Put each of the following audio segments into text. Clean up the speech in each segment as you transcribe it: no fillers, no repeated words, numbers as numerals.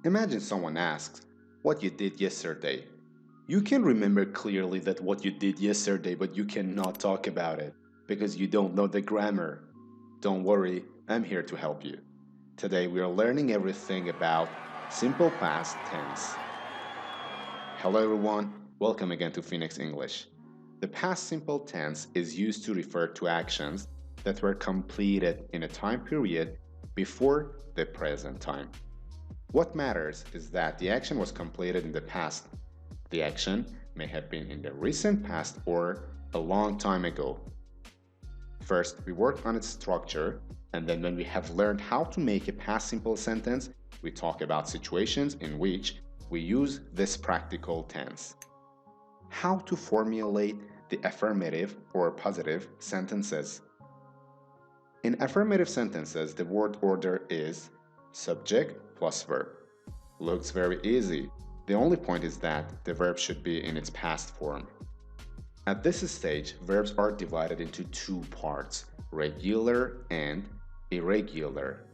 Imagine someone asks what you did yesterday. You can remember clearly that what you did yesterday, but you cannot talk about it because you don't know the grammar. Don't worry, I'm here to help you. Today we are learning everything about simple past tense. Hello everyone, welcome again to Phoenix English. The past simple tense is used to refer to actions that were completed in a time period before the present time. What matters is that the action was completed in the past. The action may have been in the recent past or a long time ago. First, we work on its structure, and then when we have learned how to make a past simple sentence, we talk about situations in which we use this practical tense. How to formulate the affirmative or positive sentences. In affirmative sentences, the word order is subject plus verb. Looks very easy. The only point is that the verb should be in its past form. At this stage, verbs are divided into two parts, regular and irregular.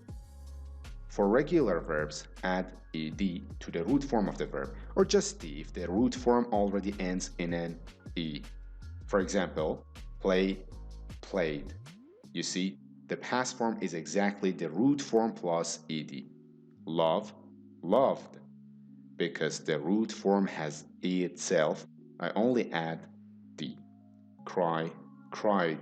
For regular verbs, add ed to the root form of the verb, or just d if the root form already ends in an e. For example, play, played. You see, the past form is exactly the root form plus ed. Love, loved. Because the root form has e itself, I only add d. Cry, cried.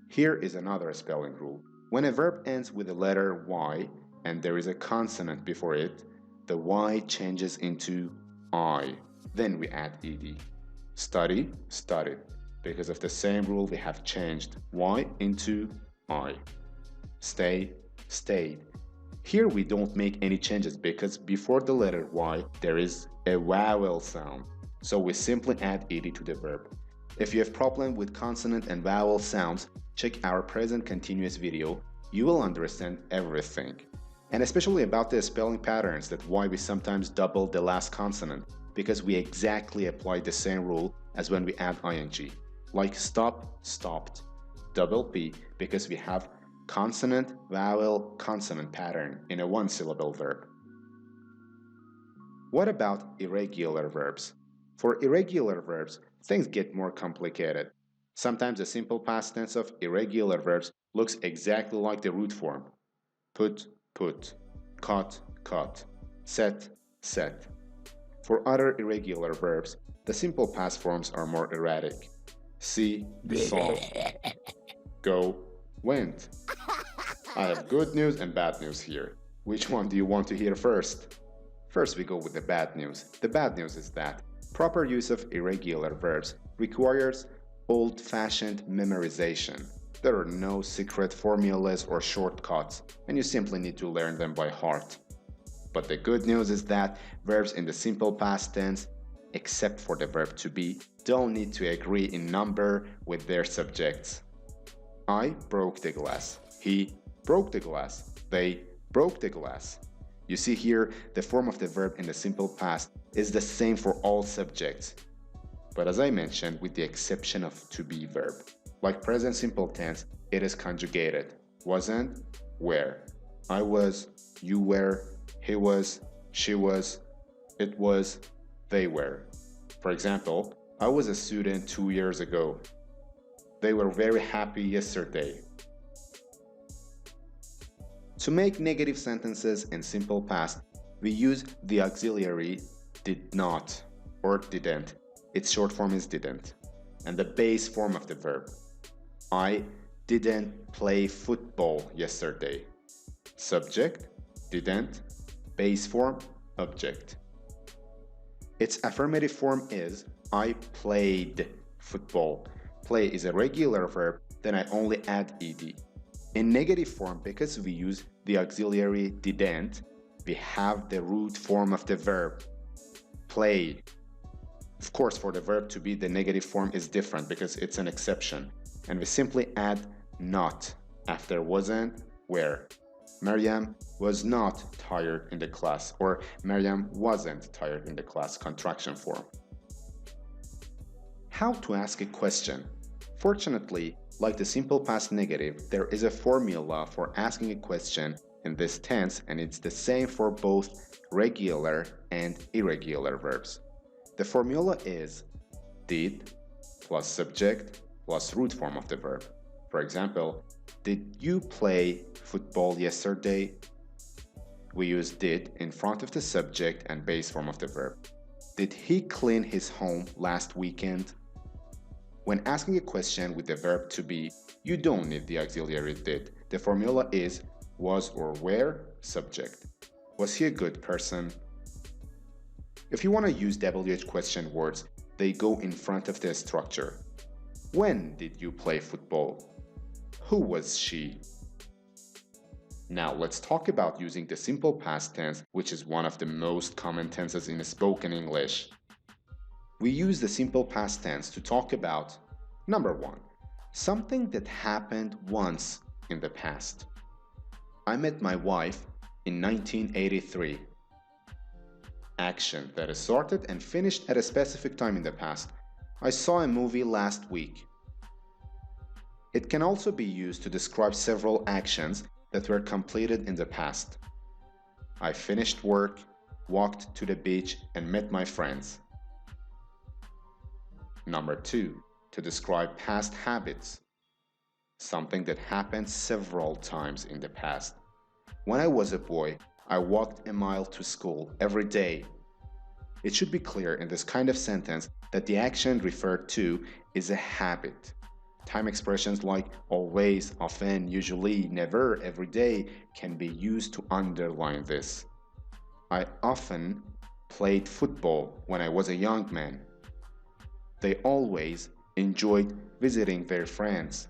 Here is another spelling rule. When a verb ends with the letter y and there is a consonant before it, the y changes into I. Then we add ed. Study, studied. Because of the same rule, we have changed y into I. Stay, stayed. Here we don't make any changes because before the letter y there is a vowel sound, so we simply add ed to the verb. If you have problem with consonant and vowel sounds, check our present continuous video. You will understand everything. And especially about the spelling patterns, that why we sometimes double the last consonant, because we exactly apply the same rule as when we add ing. Like stop, stopped. Double p because we have consonant, vowel, consonant pattern in a one-syllable verb. What about irregular verbs? For irregular verbs, things get more complicated. Sometimes the simple past tense of irregular verbs looks exactly like the root form. Put, put. Cut, cut. Set, set. For other irregular verbs, the simple past forms are more erratic. See, saw. Go, went. I have good news and bad news here. Which one do you want to hear first? First we go with the bad news. The bad news is that proper use of irregular verbs requires old-fashioned memorization. There are no secret formulas or shortcuts, and you simply need to learn them by heart. But the good news is that verbs in the simple past tense, except for the verb to be, don't need to agree in number with their subjects. I broke the glass. He broke the glass. They broke the glass. You see here, the form of the verb in the simple past is the same for all subjects. But as I mentioned, with the exception of to be verb. Like present simple tense, it is conjugated. Wasn't, were. I was, you were, he was, she was, it was, they were. For example, I was a student 2 years ago. They were very happy yesterday. To make negative sentences in simple past, we use the auxiliary did not or didn't. Its short form is didn't. And the base form of the verb. I didn't play football yesterday. Subject, didn't, base form, object. Its affirmative form is I played football. Play is a regular verb, then I only add ed. In negative form, because we use the auxiliary didn't, we have the root form of the verb, played. Of course, for the verb to be, the negative form is different because it's an exception, and we simply add not after wasn't, were. Maryam was not tired in the class, or Maryam wasn't tired in the class, contraction form. How to ask a question? Fortunately, like the simple past negative, there is a formula for asking a question in this tense, and it's the same for both regular and irregular verbs. The formula is did plus subject plus root form of the verb. For example, did you play football yesterday? We use did in front of the subject and base form of the verb. Did he clean his home last weekend? When asking a question with the verb to be, you don't need the auxiliary did. The formula is was or were subject. Was he a good person? If you want to use WH question words, they go in front of the structure. When did you play football? Who was she? Now let's talk about using the simple past tense, which is one of the most common tenses in spoken English. We use the simple past tense to talk about number 1, something that happened once in the past. I met my wife in 1983. Action that is started and finished at a specific time in the past. I saw a movie last week. It can also be used to describe several actions that were completed in the past. I finished work, walked to the beach, and met my friends. Number 2, to describe past habits. Something that happened several times in the past. When I was a boy, I walked a mile to school every day. It should be clear in this kind of sentence that the action referred to is a habit. Time expressions like always, often, usually, never, every day can be used to underline this. I often played football when I was a young man. They always enjoyed visiting their friends.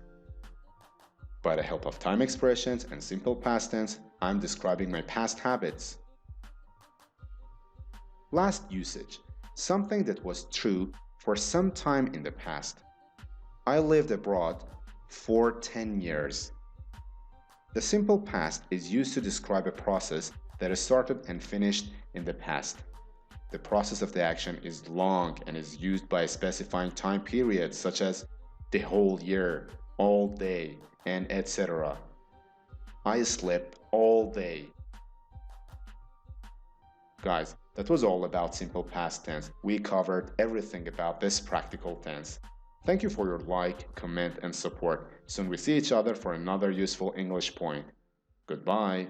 By the help of time expressions and simple past tense, I'm describing my past habits. Last usage, something that was true for some time in the past. I lived abroad for 10 years. The simple past is used to describe a process that is started and finished in the past. The process of the action is long and is used by specifying time periods such as the whole year, all day, and etc. I slept all day. Guys, that was all about simple past tense. We covered everything about this practical tense. Thank you for your like, comment, and support. Soon we see each other for another useful English point. Goodbye.